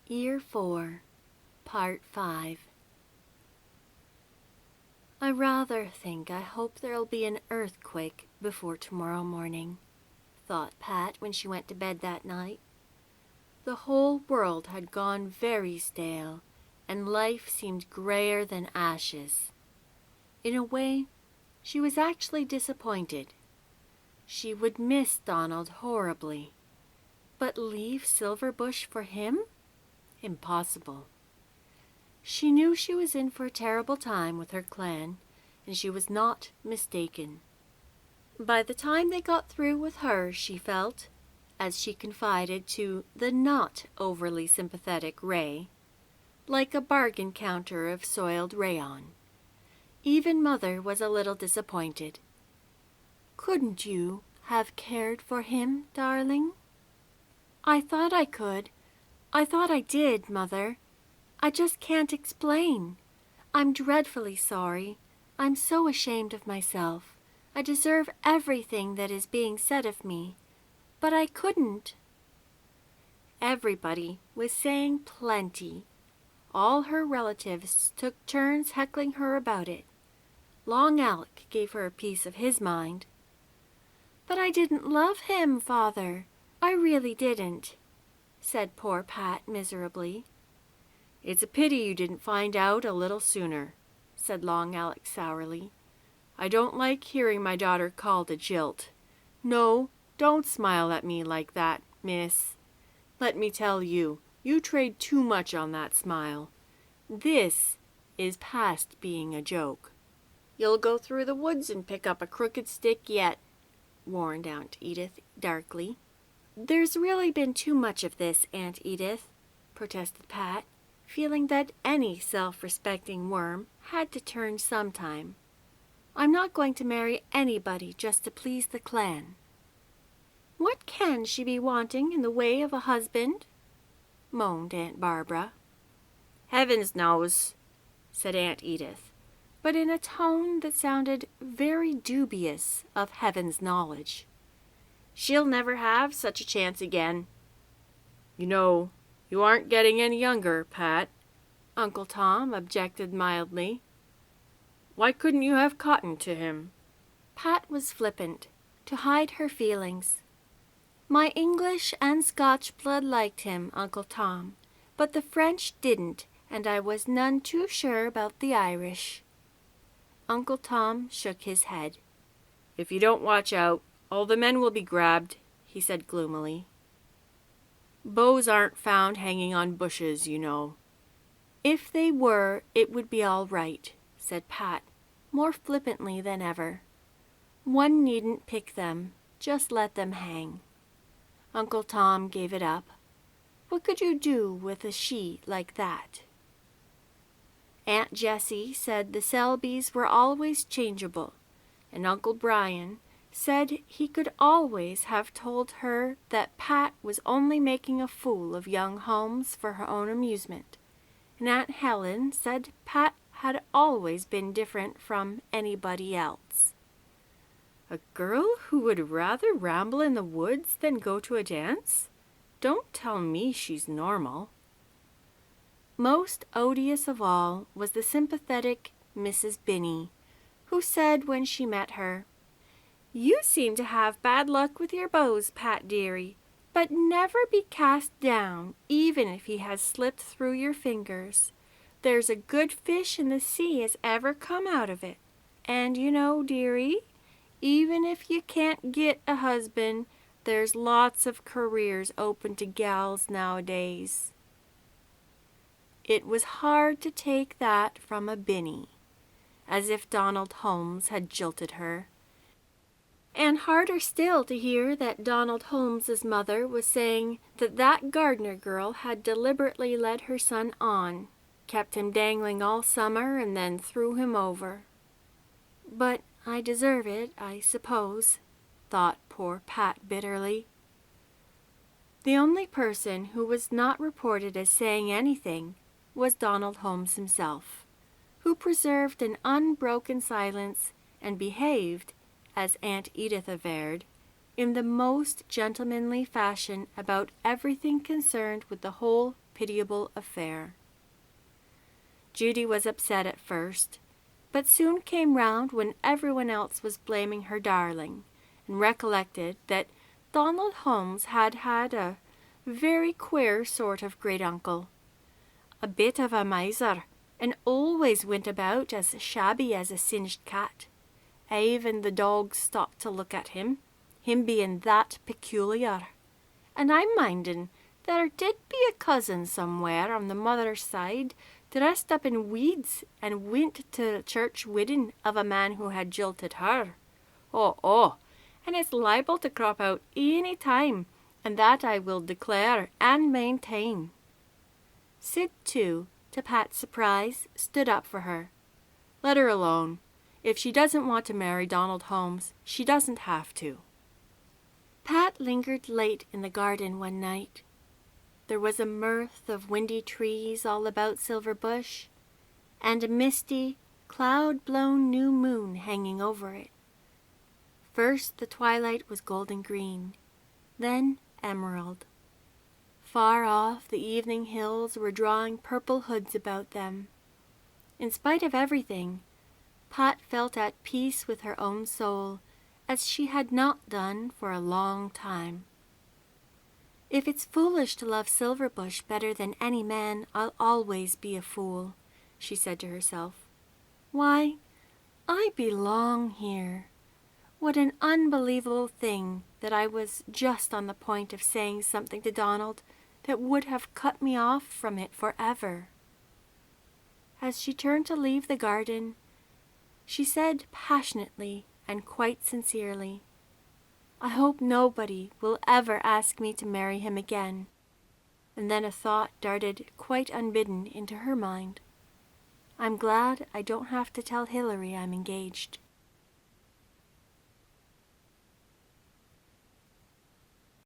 Year 4, Part 5. I rather think I hope there'll be an earthquake before tomorrow morning, thought Pat when she went to bed that night. The whole world had gone very stale, and life seemed grayer than ashes. In a way, she was actually disappointed. She would miss Donald horribly. But leave Silverbush for him? Impossible. She knew she was in for a terrible time with her clan, and she was not mistaken. By the time they got through with her, she felt, as she confided to the not overly sympathetic Ray, like a bargain counter of soiled rayon. Even Mother was a little disappointed. "Couldn't you have cared for him, darling?" "I thought I could. I thought I did, Mother. I just can't explain. I'm dreadfully sorry. I'm so ashamed of myself. I deserve everything that is being said of me. But I couldn't." Everybody was saying plenty. All her relatives took turns heckling her about it. Long Alec gave her a piece of his mind. "But I didn't love him, Father. I really didn't," said poor Pat miserably. "It's a pity you didn't find out a little sooner," said Long Alec sourly. "I don't like hearing my daughter called a jilt. No, don't smile at me like that, miss. Let me tell you, you trade too much on that smile. This is past being a joke. You'll go through the woods and pick up a crooked stick yet," warned Aunt Edith darkly. "There's really been too much of this, Aunt Edith," protested Pat, feeling that any self-respecting worm had to turn sometime. "I'm not going to marry anybody just to please the clan." "What can she be wanting in the way of a husband?" moaned Aunt Barbara. "Heavens knows," said Aunt Edith, but in a tone that sounded very dubious of Heaven's knowledge. "She'll never have such a chance again." "You know, you aren't getting any younger, Pat," Uncle Tom objected mildly. "Why couldn't you have cottoned to him?" Pat was flippant, to hide her feelings. "My English and Scotch blood liked him, Uncle Tom, but the French didn't, and I was none too sure about the Irish." Uncle Tom shook his head. "If you don't watch out, all the men will be grabbed," he said gloomily. "Bows aren't found hanging on bushes, you know." "If they were, it would be all right," said Pat, more flippantly than ever. "One needn't pick them, just let them hang." Uncle Tom gave it up. What could you do with a she like that? Aunt Jessie said the Selbys were always changeable, and Uncle Brian said he could always have told her that Pat was only making a fool of young Holmes for her own amusement, and Aunt Helen said Pat had always been different from anybody else. "A girl who would rather ramble in the woods than go to a dance? Don't tell me she's normal." Most odious of all was the sympathetic Mrs. Binney, who said when she met her, "You seem to have bad luck with your beaux, Pat dearie, but never be cast down, even if he has slipped through your fingers. There's a good fish in the sea as ever come out of it. And you know, dearie, even if you can't get a husband, there's lots of careers open to gals nowadays." It was hard to take that from a Binney, as if Donald Holmes had jilted her. And harder still to hear that Donald Holmes's mother was saying that that Gardner girl had deliberately led her son on, kept him dangling all summer, and then threw him over. "But I deserve it, I suppose," thought poor Pat bitterly. The only person who was not reported as saying anything was Donald Holmes himself, who preserved an unbroken silence and behaved, as Aunt Edith averred, in the most gentlemanly fashion about everything concerned with the whole pitiable affair. Judy was upset at first, but soon came round when everyone else was blaming her darling, and recollected that Donald Holmes had had a very queer sort of great-uncle, a bit of a miser, and always went about as shabby as a singed cat. Even the dogs stopped to look at him being that peculiar. And I'm mindin' there did be a cousin somewhere on the mother's side dressed up in weeds and went to church wedding of a man who had jilted her. Oh, and it's liable to crop out any time, and that I will declare and maintain. Sid, too, to Pat's surprise, stood up for her. Let her alone. If she doesn't want to marry Donald Holmes, she doesn't have to. Pat lingered late in the garden one night. There was a mirth of windy trees all about Silver Bush, and a misty, cloud-blown new moon hanging over it. First the twilight was golden green, then emerald. Far off the evening hills were drawing purple hoods about them. In spite of everything, Pat felt at peace with her own soul, as she had not done for a long time. If it's foolish to love Silverbush better than any man, I'll always be a fool, she said to herself. Why, I belong here. What an unbelievable thing that I was just on the point of saying something to Donald that would have cut me off from it forever. As she turned to leave the garden, she said passionately and quite sincerely, I hope nobody will ever ask me to marry him again. And then a thought darted quite unbidden into her mind. I'm glad I don't have to tell Hilary I'm engaged.